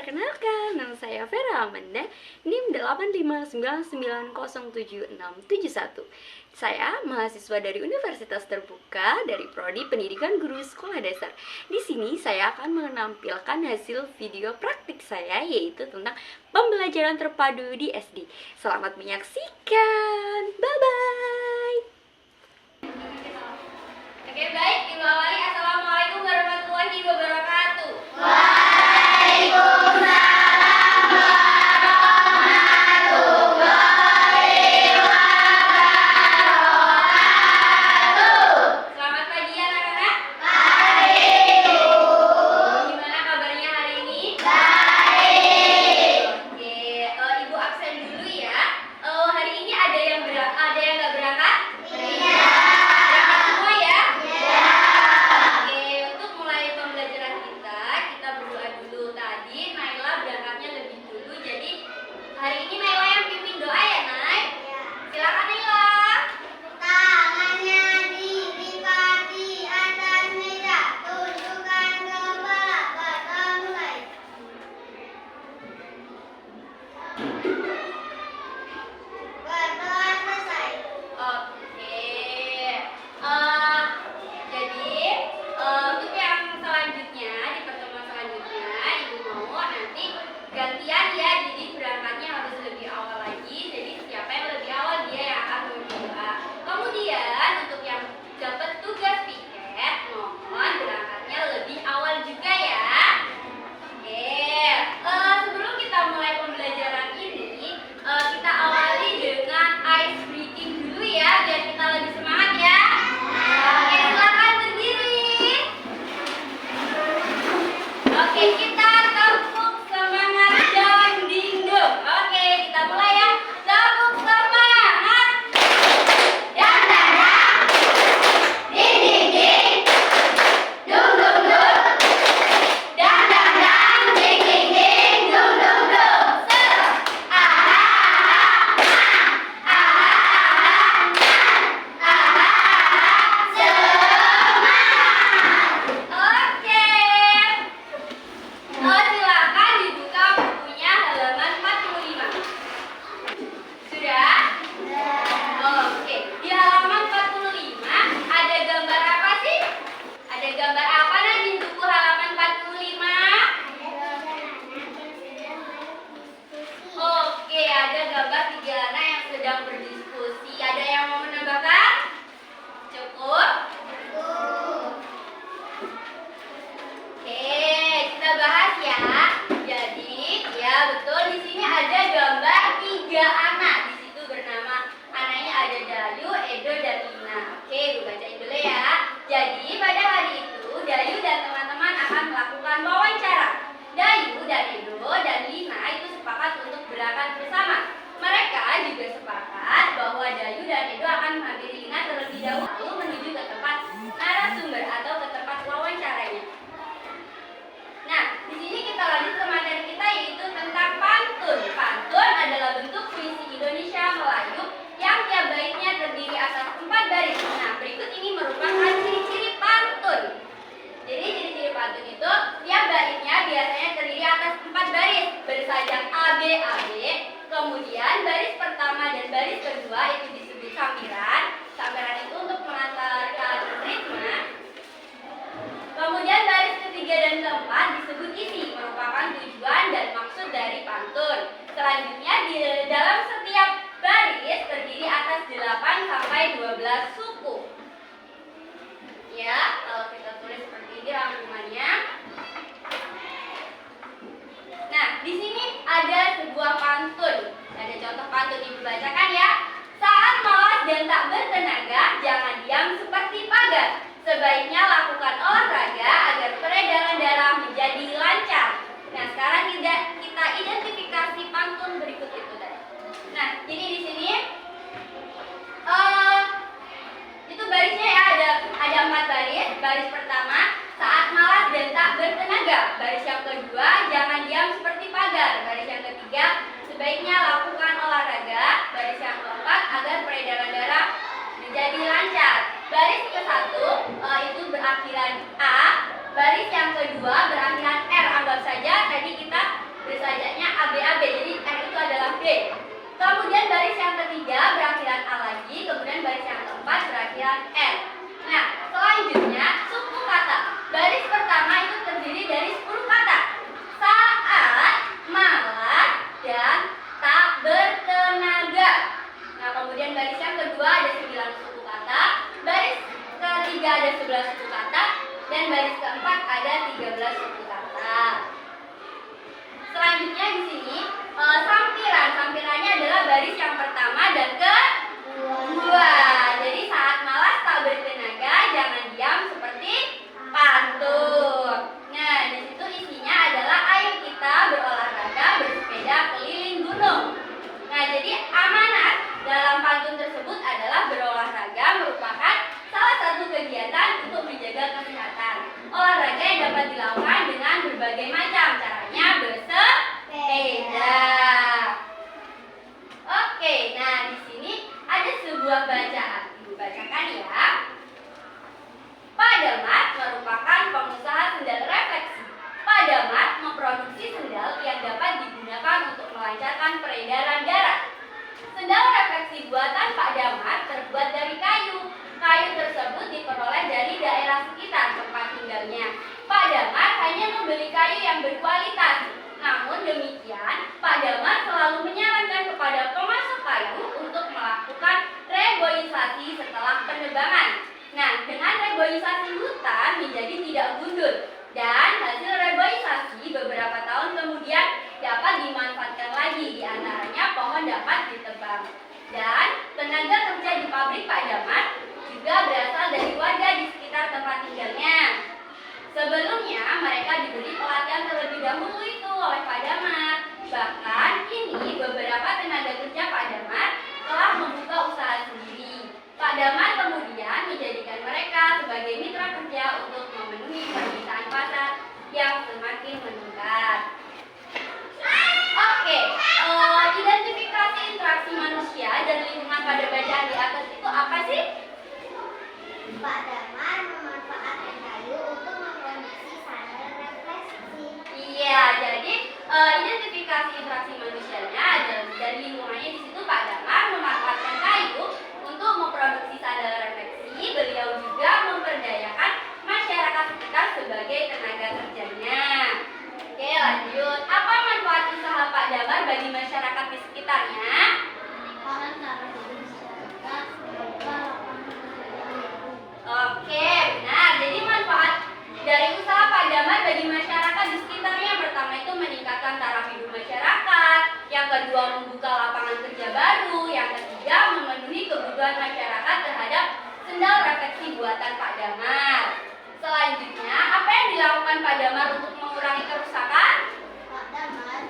Perkenalkan, nama saya Vera Amanda, NIM 859907671. Saya mahasiswa dari Universitas Terbuka dari Prodi Pendidikan Guru Sekolah Dasar. Di sini saya akan menampilkan hasil video praktik saya, yaitu tentang pembelajaran terpadu di SD. Selamat menyaksikan. Bye-bye. Oke, baik, dimulai. Assalamualaikum warahmatullahi wabarakatuh. Selamat pagi anak-anak. Gimana kabarnya hari ini? Oke, Ibu absen dulu ya. Hari ini ada yang nggak berangkat? Berangkat semua ya? Oke, untuk mulai pembelajaran kita berdoa dulu. Tadi Naila berangkatnya lebih dulu, jadi hari ini Naila yang pimpin doa ya, Nay? Silakan Naila. Tangannya dilipat di atas meja, tunjukkan ke Bapak, mulai. Berdoa selesai. Oke. Jadi untuk yang selanjutnya, di pertemuan selanjutnya, Ibu mau nanti gantian ya. Jadi berangkatnya harus lebih awal lagi. Jadi siapa yang lebih awal dia yang akan berdoa. Kemudian untuk yang dapat tugas piket, mohon berangkatnya lebih awal juga ya. Oke. Sebelum kita mulai pembelajaran ini, kita awali dengan ice breaking dulu ya, biar kita lebih semangat ya. Oke, silakan berdiri. Oke, kita tepuk semangat dan dingdong. Oke, kita mulai ya. Tepuk semangat. Dan tanda. Ding ding ding. Dung dung dung. Dan tanda. Ding ding ding. Dung dung dung. Oke. Silakan dibuka bukunya halaman 45. Sudah? Oke. Di halaman 45 ada gambar apa sih? Ada gambar apa di buku halaman 45? Oke, ada gambar 3 anak yang sedang berdiskusi. Ada yang mau menambahkan? Cukup? Oke, kita bahas ya. Jadi, ya betul, di sini ada gambar 3 anak. Di situ bernama anaknya ada Dayu, Edo, dan Lina. Oke, Ibu bacain dulu ya. Jadi, pada hari itu Dayu dan teman-teman akan melakukan wawancara. Dayu dan Edo dan Lina itu sepakat untuk berangkat bersama. Mereka juga sepakat bahwa Dayu dan Edo akan menghampiri Lina terlebih dahulu menuju ke tempat narasumber atau ke tempat wawancaranya. Nah, di sini kita lanjut ke materi kita, yaitu tentang pantun. Pantun adalah bentuk puisi Indonesia Melayu yang tiap baitnya terdiri atas 4 baris. Nah, berikut ini merupakan ciri-ciri pantun. Jadi ciri-ciri pantun itu tiap baitnya biasanya terdiri atas 4 baris bersajak AB. Kemudian baris pertama dan baris kedua itu disebut sambiran. Sambiran itu untuk mengantarkan ritme. Kemudian baris ketiga dan keempat disebut isi, merupakan tujuan dan maksud dari pantun. Selanjutnya di dalam setiap baris terdiri atas 8 sampai 12 suku. Ya, kalau kita tulis seperti ini rangkumannya. Nah, di sini ada sebuah pantun. Ada contoh pantun, Ibu bacakan ya. Saat malas dan tak bertenaga, jangan diam seperti pagar. Sebaiknya lakukan olahraga agar peredaran darah menjadi lancar. Nah, sekarang kita identifikasi pantun berikut itu tadi. Nah, jadi di sini itu barisnya ya, ada 4 baris. Baris pertama, saat malas dan tak bertenaga. Baris yang kedua, jangan diam seperti pagar. Baris yang ketiga, sebaiknya lakukan olahraga. Baris yang keempat, agar peredaran darah menjadi lancar. Baris ke-1 itu berakhiran A. Baris yang kedua berakhiran R. Anggap saja tadi kita membeli kayu yang berkualitas. Namun demikian, Pak Damar selalu menyarankan kepada pemasok kayu untuk melakukan reboisasi setelah penebangan. Nah, dengan reboisasi hutan menjadi tidak gundul dan hasil reboisasi beberapa tahun kemudian dapat dimanfaatkan lagi, diantaranya pohon dapat ditebang. Dan tenaga kerja di pabrik Pak Damar juga berasal dari warga di sekitar tempat tinggalnya. Sebelumnya mereka diberi pelatihan terlebih dahulu itu oleh Pak Damar. Bahkan kini beberapa tenaga kerja Pak Damar telah membuka usaha sendiri. Pak Damar kemudian menjadikan mereka sebagai mitra kerja untuk memenuhi permintaan pasar yang semakin meningkat. Oke, identifikasi interaksi manusia dan lingkungan pada bacaan di atas itu apa sih? Pak Damar memanfaatkan kayu untuk memproduksi sadar refleksi. Iya, jadi identifikasi interaksi manusianya dan lingkungannya di situ Pak Damar memanfaatkan kayu untuk memproduksi sadar refleksi. Beliau juga memperdayakan masyarakat sekitar sebagai tenaga kerjanya. Oke, lanjut. Apa manfaat usaha Pak Damar bagi masyarakat di sekitarnya? Oke, benar. Jadi manfaat dari usaha Pak Damar bagi masyarakat di sekitarnya pertama itu meningkatkan taraf hidup masyarakat, yang kedua membuka lapangan kerja baru, yang ketiga memenuhi kebutuhan masyarakat terhadap sendal refleksi buatan Pak Damar. Selanjutnya, apa yang dilakukan Pak Damar untuk mengurangi kerusakan? Pak Damar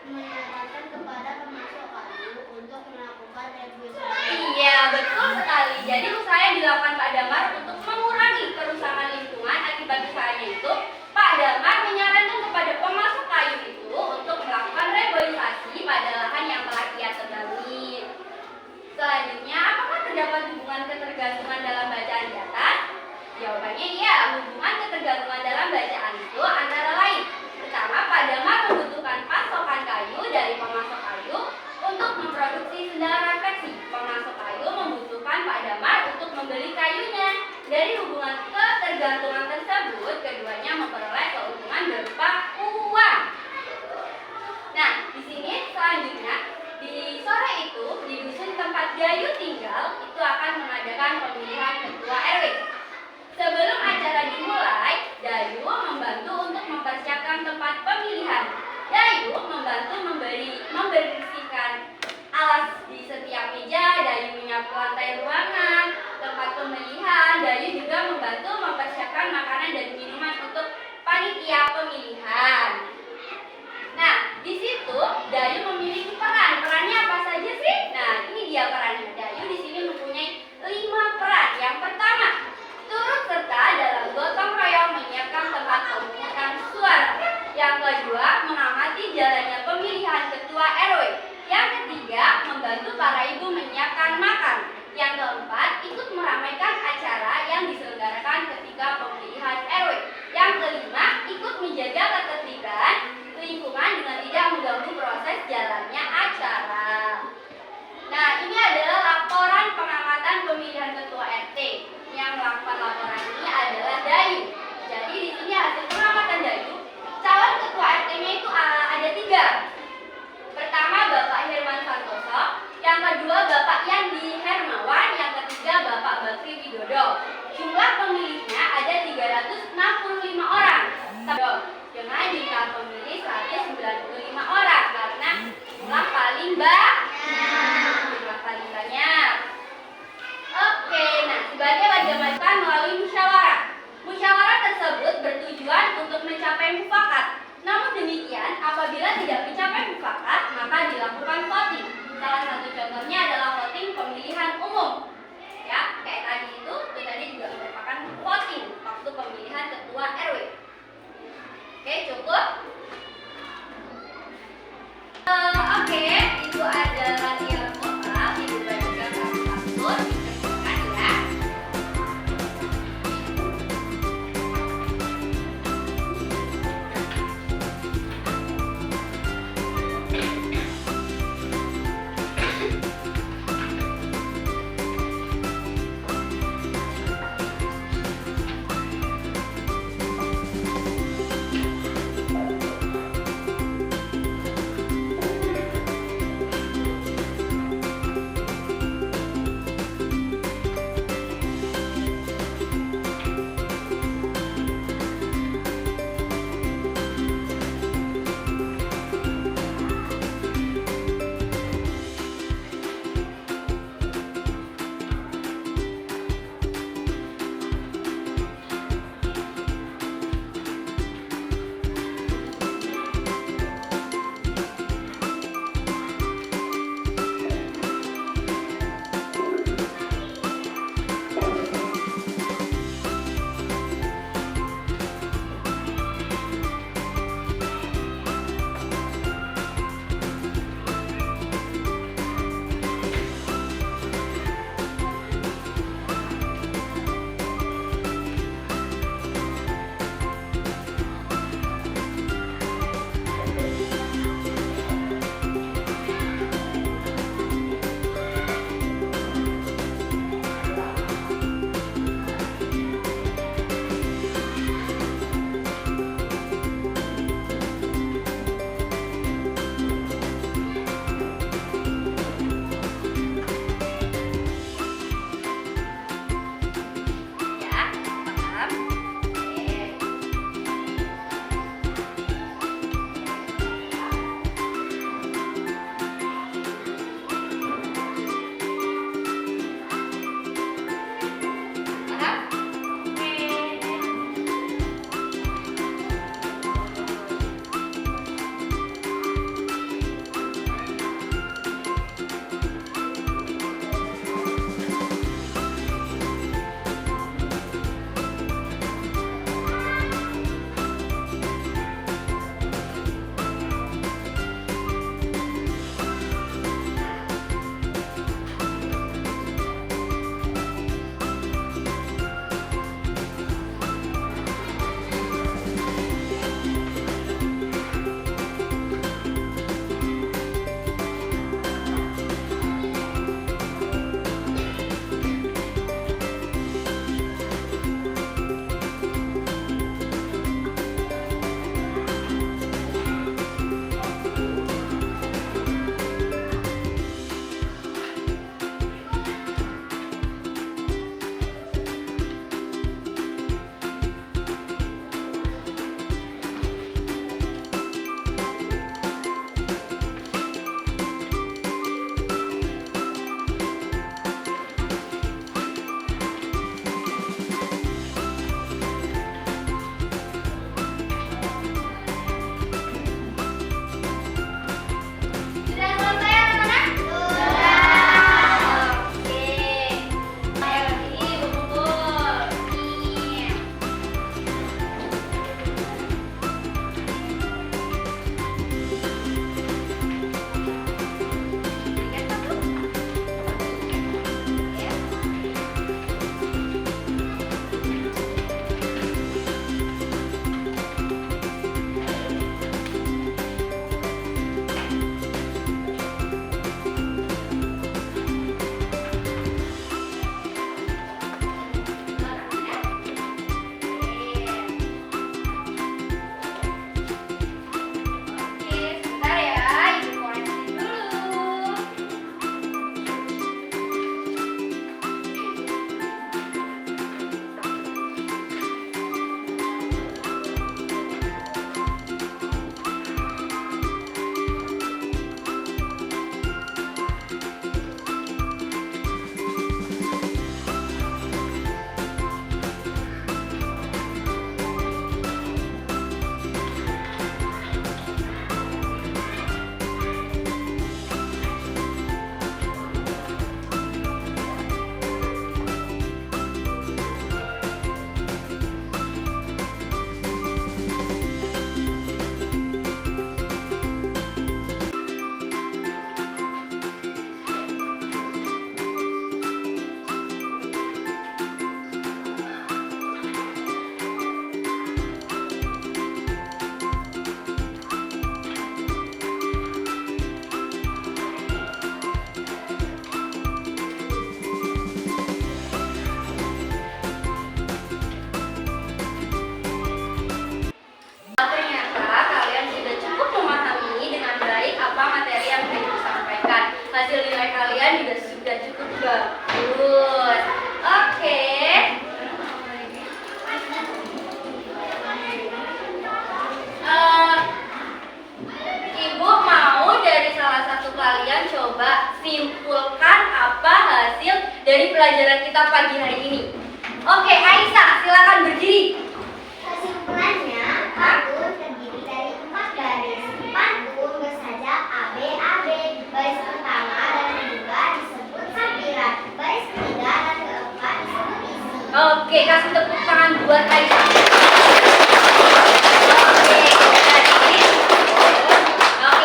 menyarankan kepada pemasok kayu untuk melakukan reboisasi. Iya, betul sekali. Jadi usaha yang dilakukan Pak Damar untuk mengurangi kerusakan lingkungan akibat usahanya itu, Pak Damar menyarankan kepada pemasok kayu itu untuk melakukan reboisasi pada lahan yang telah ia tebangi. Selanjutnya, apakah terdapat hubungan ketergantungan dalam bacaan di atas? Jawabannya iya, hubungan ketergantungan dalam bacaan itu antara lain. Pertama, Pak Damar membutuhkan pasokan kayu dari pemasok kayu untuk memproduksi sendal refleksi. Pemasok kayu membutuhkan Pak Damar untuk membeli kayunya. Dari hubungan ketergantungan tersebut, keduanya memperoleh keuntungan berupa uang. Nah, di sini selanjutnya, di sore itu, di dusun tempat Dayu tinggal, itu akan mengadakan pemilihan ketua RW. Sebelum acara dimulai, Dayu membantu untuk mempersiapkan tempat pemilihan. Dayu membantu membersihkan alas di setiap meja, Dayu menyapu lantai ruangan, tempat pemilihan, Dayu juga membantu mempersiapkan makanan dan minuman untuk panitia pemilihan. Nah, di situ Dayu memiliki peran. Perannya apa saja sih? Nah, ini dia perannya. Dayu di sini mempunyai 5 peran. Yang pertama, turut serta dalam gotong royong menyiapkan tempat pemungutan suara. Yang kedua, mengamati jalannya pemilihan ketua RW. Yang ketiga, membantu para ibu menyiapkan makan. Yang keempat, ikut meramaikan acara yang diselenggarakan ketika pemilihan RW. Yang kelima, ikut menjaga ketertiban lingkungan dengan tidak mengganggu proses jalannya acara. Nah, ini adalah laporan pengamatan pemilihan ketua RT. Yang melakukan laporan ini adalah Dayu. Jadi di sini hasil pengamatan Dayu, calon ketua RT-nya itu ada 3. Pertama, Bapak Herman Santoso. Yang kedua, Bapak Yandi Hermawan. Yang ketiga, Bapak Bakri Widodo. Jumlah pemilihnya ada 365 orang. Dengan jumlah pemilih 195 orang karena jumlah paling banyak. Oke, nah sebagai warga masyarakat melalui musyawarah. Musyawarah tersebut bertujuan untuk mencapai mufakat. Namun demikian, apabila tidak mencapai mufakat, maka dilakukan voting. Salah satu contohnya adalah voting pemilihan umum. Ya, kayak tadi itu tadi juga merupakan voting waktu pemilihan ketua RW. Oke, cukup. Oke, itu adalah yang total. Ibu bagikan satu-satu. Dikerjakan ya. dari pelajaran kita pagi hari ini. Oke, Aisyah, silakan berdiri. Kesimpulannya, pantun terdiri dari 4 baris. Pantun bersajak ABAB. Baris pertama dan kedua disebut sampiran. Baris ketiga dan keempat disebut isi. Oke, kasih tepuk tangan buat Aisyah.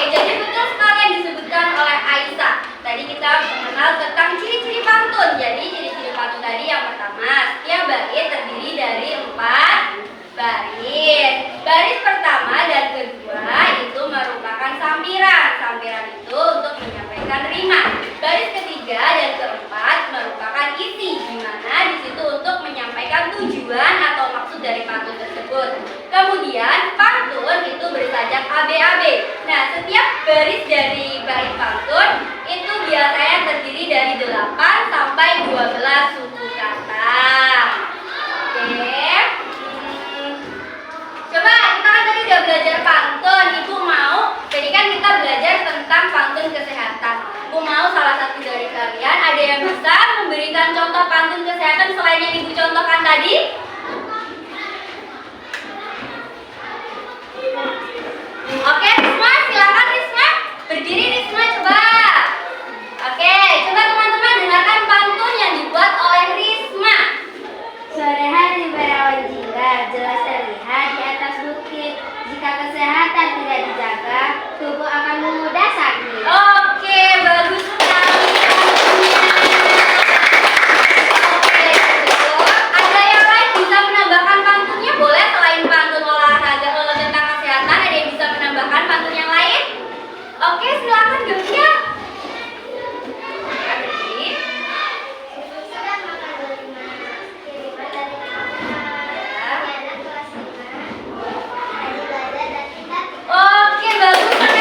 Jadi betul sekali yang disebutkan oleh Aisyah. Tadi kita mengenal tentang ciri-ciri pantun. Jadi ciri-ciri pantun tadi yang pertama, setiap bait terdiri dari 4 baris. Baris pertama dan kedua itu merupakan sampiran. Sampiran itu untuk menyampaikan rima. Baris ketiga dan keempat merupakan isi, di mana di situ untuk menyampaikan tujuan atau maksud dari pantun tersebut. Kemudian pantun itu bersajak ABAB. Nah, setiap baris dari bait pantun itu biasanya terdiri dari 8 sampai 12 suku kata. Oke. Coba kita kan tadi udah belajar pantun. Ibu mau, tadi kan kita belajar tentang pantun kesehatan. Ibu mau salah satu dari kalian ada yang bisa memberikan contoh pantun kesehatan selain yang ibu contohkan tadi? Oke, Risma, silakan Risma. Berdiri Risma, coba. Oke, coba teman-teman dengarkan pantun yang dibuat oleh Risma. Sore hari berawan jiwa, jelas terlihat di atas bukit. Jika kesehatan tidak dijaga, tubuh akan mudah sakit. Oke, bagus sekali pantunnya. Oke, betul. Ada yang lain bisa menambahkan pantunnya? Boleh selain pantun olahraga tentang kesehatan, ada yang bisa menambahkan pantun yang lain? Oke, silakan Gelia. Sedang makan delima, kiriman dari Kampung. Anak kelas 5, Adi Lada dan Indah. Oke, bagus sekali.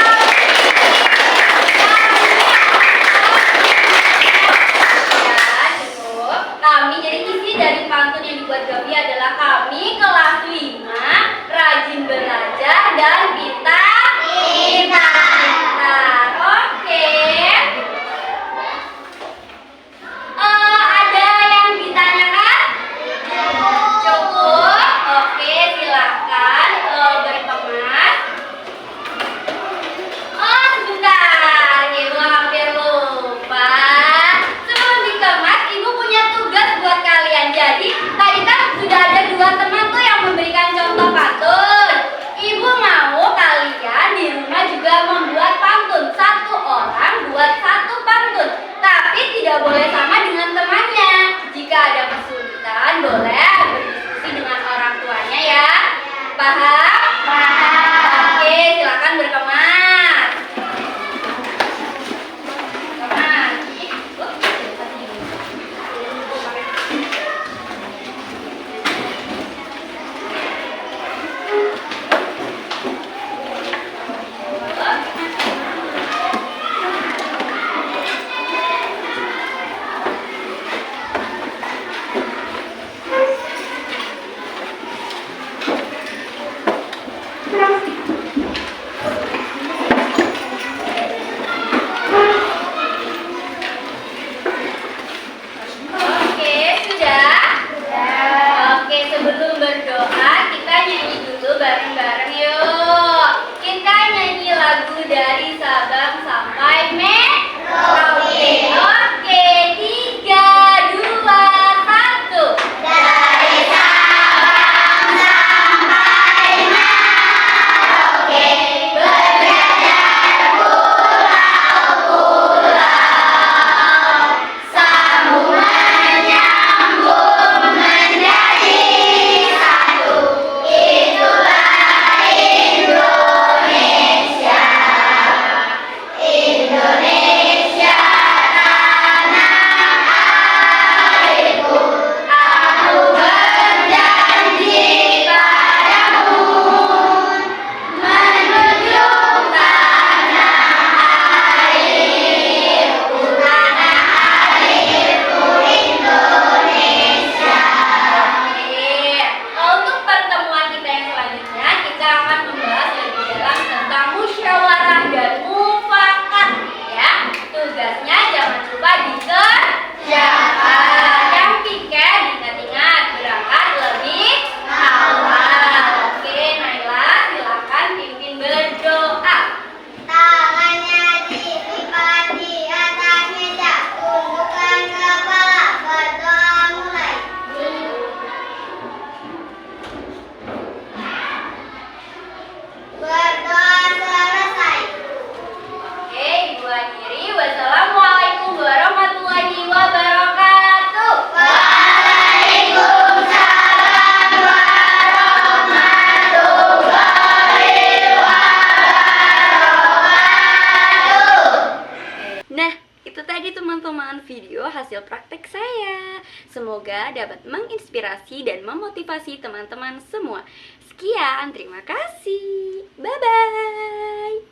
Itu tadi teman-teman video hasil praktek saya. Semoga dapat menginspirasi dan memotivasi teman-teman semua. Sekian, terima kasih. Bye-bye.